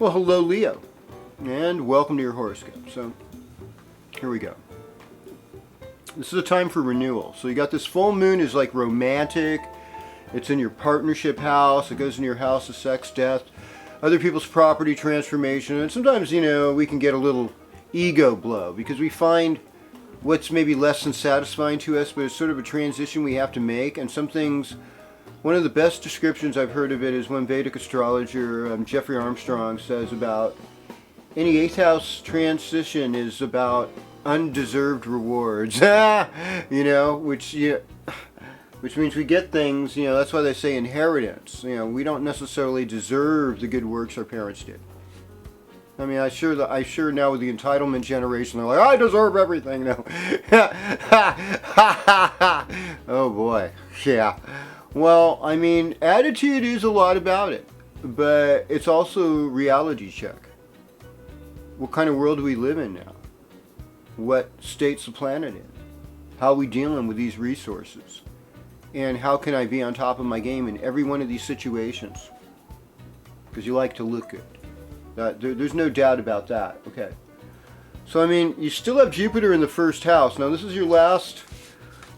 Well, hello Leo, and welcome to your horoscope. So, here we go. This is a time for renewal. So you got this full moon is like romantic. It's in your partnership house. It goes in your house of sex, death, other people's property, transformation. And sometimes, we can get a little ego blow because we find what's maybe less than satisfying to us, but it's sort of a transition we have to make. And some things, one of the best descriptions I've heard of it is when Vedic astrologer Jeffrey Armstrong says about any 8th house transition is about undeserved rewards. Which means we get things, that's why they say inheritance. We don't necessarily deserve the good works our parents did. I mean, I sure now with the entitlement generation, they're like, I deserve everything. No. Oh boy. Yeah. Well, I mean, attitude is a lot about it, but it's also reality check. What kind of world do we live in now? What state's the planet in? How are we dealing with these resources? And how can I be on top of my game in every one of these situations? Because you like to look good. There's no doubt about that. Okay. So, I mean, you still have Jupiter in the first house. Now, this is your last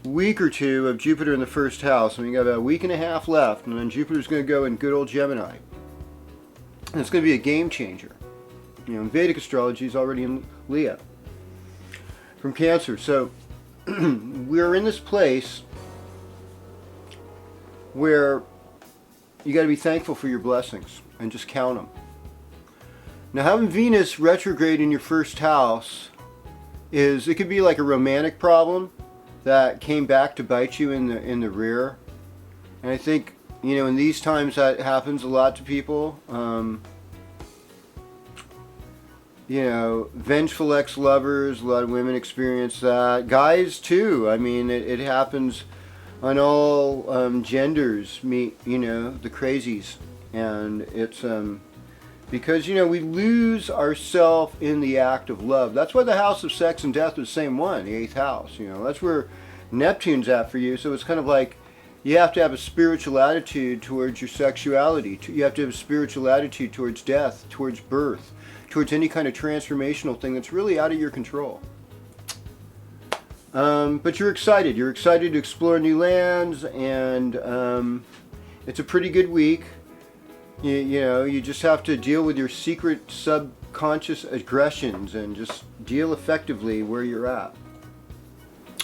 week or two of Jupiter in the first house. I mean, you got about a week and a half left, and then Jupiter's going to go in good old Gemini. And it's going to be a game changer. In Vedic astrology is already in Leo. From Cancer. So, we're in this place where you got to be thankful for your blessings and just count them. Now, having Venus retrograde in your first house it could be like a romantic problem that came back to bite you in the rear. And I think, in these times that happens a lot to people. Vengeful ex-lovers, a lot of women experience that. Guys too. I mean, it happens on all genders. The crazies. And it's because, we lose ourselves in the act of love. That's why the house of sex and death is the same one, the 8th house. That's where Neptune's at for you. So it's kind of like you have to have a spiritual attitude towards your sexuality. You have to have a spiritual attitude towards death, towards birth, towards any kind of transformational thing that's really out of your control. But you're excited. You're excited to explore new lands, and it's a pretty good week. You just have to deal with your secret subconscious aggressions and just deal effectively where you're at.